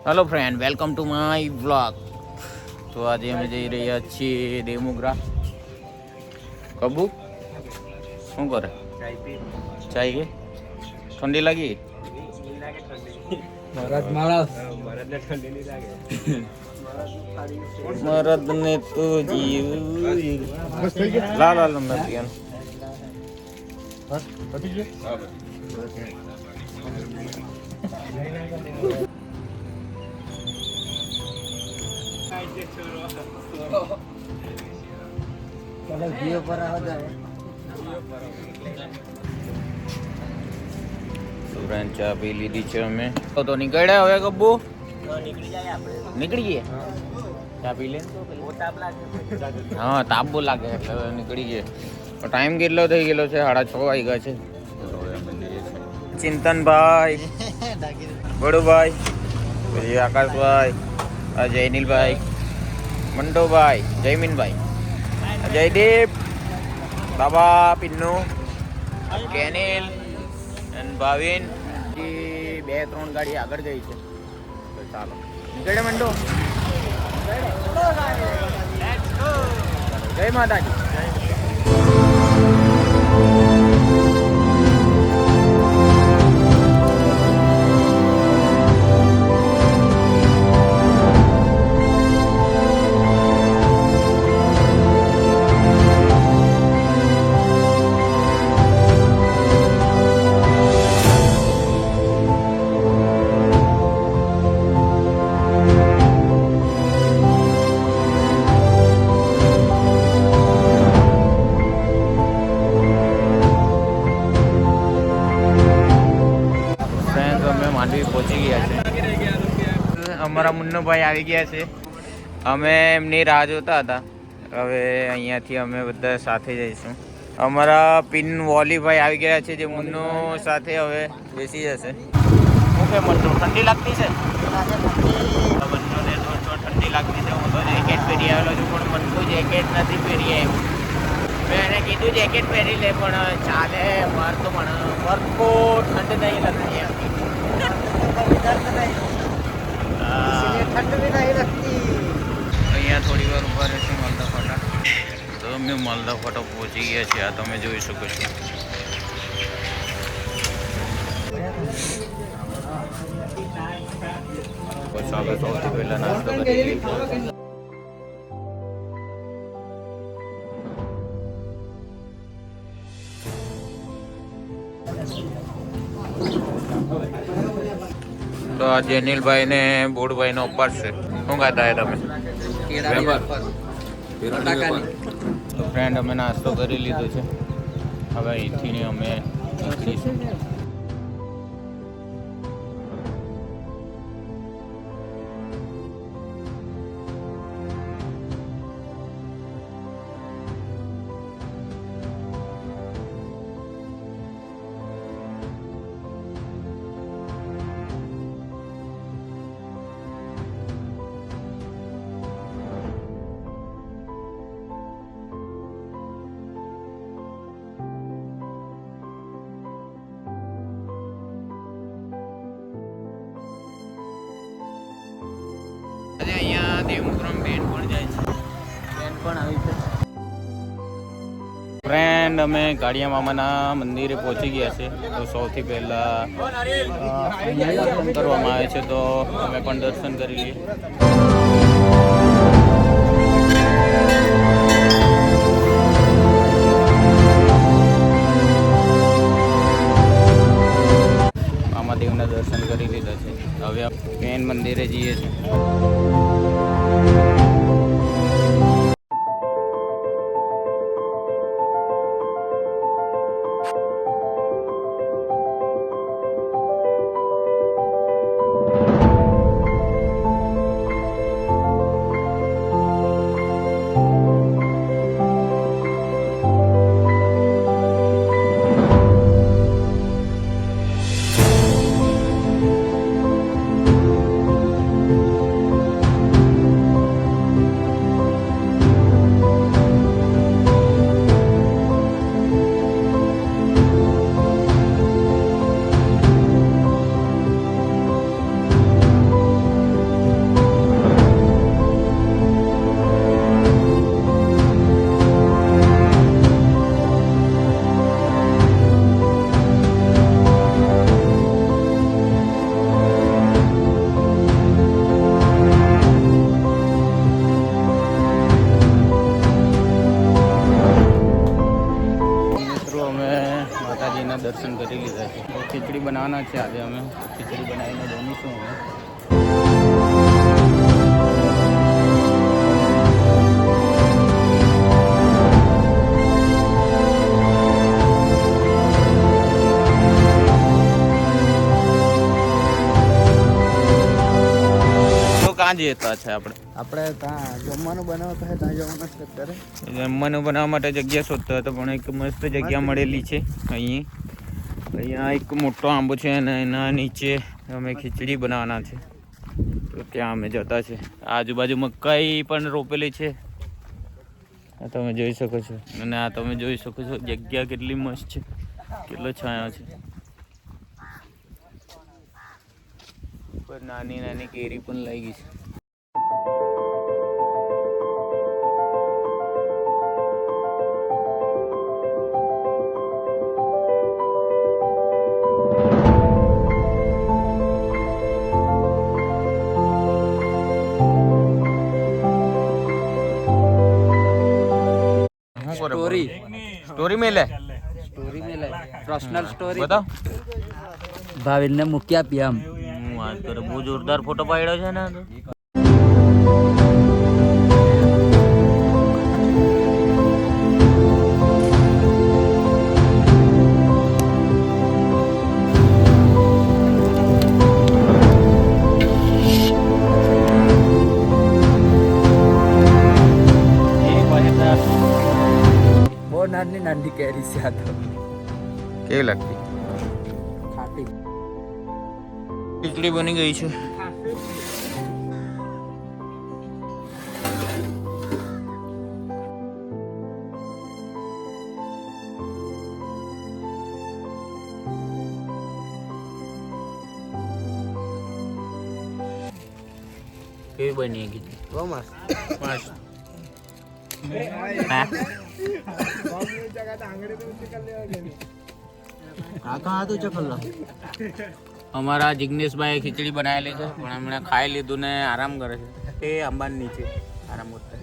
Hello friend, welcome to my vlog. તો આજે અમે જઈ રહ્યા છીએ દેમુગ્રા. કબુ શું કરે? ચાય કે ઠંડી લાગી? મરદને તો જીવ લા લા લંબા પીવાનું. ફ્રેન્ડ ચા પી લીધી છે અમે. તો નીકળ્યા હવે કબ્બુ? નીકળી ગયા. ચા પી લે. હા, તાપ બહુ લાગે એટલે નીકળી ગયા. ટાઈમ કેટલો થઈ ગયેલો છે? 6:30 વાગ્યા છે. ચિંતનભાઈ, બડુભાઈ, પછી આકાશભાઈ, જયનીલભાઈ, મંટોભાઈ, જયમીનભાઈ, જયદીપ, બાબા, પિન્નુ, કેનિલ અને ભાવિન. 2-3 ગાડી આગળ ગઈ છે. તો ચાલો નીકળે મંટો. જય માતાજી. પહોંચી ગયા છે. અમારા મુન્નુભાઈ આવી ગયા છે. અમે એમની રાહ જોતા હતા. હવે અહીંયાથી અમે બધા સાથે જઈશું. અમારા પિન વોલીભાઈ આવી ગયા છે, જે મુન્નુ સાથે હવે બેસી જશે. શું કે મંટુ, ઠંડી લાગતી છે? મંટુને તો ઠંડી લાગતી છે. હું તો જેકેટ પહેરી આવેલો છું, પણ મંટુ જેકેટ નથી પહેરી આવ્યું. મેં એને કીધું જેકેટ પહેરી લે, પણ ચાલે. માર તો પણ વર્કો ઠંડ નહીં લગતી એમ. અહીંયા થોડી વાર ઉભા રહેશે માલદા ફાટા. તો અમે માલદા ફાટા પહોંચી ગયા છીએ. આ તમે જોઈ શકો છો. પછી આપણે સૌથી પહેલા નાસ્તો કરી લીધો. તો આ જેનિલભાઈ ને બોડભાઈ નો ઉપવાસ છે. શું ખાતા હે તમે? તો ફ્રેન્ડ, અમે નાસ્તો કરી લીધો છે. હવે અહીંથી અમે નીકળીશું. અહીંયા દેવમુગ્રમ બેન પણ જાય છે. બેન પણ આવી છે. ફ્રેન્ડ, અમે કાળિયા મામાના મંદિરે પહોંચી ગયા છે. તો સૌથી પહેલા દર્શન કરવામાં આવે છે, તો અમે પણ દર્શન કરી લઈએ. મામાદેવના દર્શન કરી લીધા છે. હવે મેન મંદિરે જઈએ છીએ. ખીચડી બનાવીને જમીશું અમે. ક્યાં જતા છે આપણે ત્યાં જમવાનું બનાવતા હોય ત્યાં જવાનું છે અત્યારે. જમવાનું બનાવવા માટે જગ્યા શોધતો હતો પણ એક મસ્ત જગ્યા મળેલી છે. અહીંયા એક મોટો આંબો છે અને એના નીચે અમે ખીચડી બનાવવાના છે, તો ત્યાં અમે જતા છે. આજુબાજુ મકાઈ પણ રોપેલી છે, આ તમે જોઈ શકો છો. અને આ તમે જોઈ શકો છો જગ્યા કેટલી મસ્ત છે, કેટલો છાંયો છે. ઉપર નાની નાની કેરી પણ લાગી છે. સ્ટોરી મેલે પર્સનલ સ્ટોરી બતાવ. ભાવિનને મૂકી આપી આમ. હું વાત કરું, બહુ જોરદાર ફોટો પાડ્યો છે ને. બહુ નાની નાની કેરી છે આ તો. કેવી લાગતી? ખાટી. ખીચડી બની ગઈ છે. કેવી બની ખીચડી? બહુ મસ્ત. મસ્ત. અમારા જિગ્નેશભાઈ ખીચડી બનાવેલી છે પણ હમણાં ખાઈ લીધું ને આરામ કરે છે. એ અંબાની નીચે આરામ કરતા.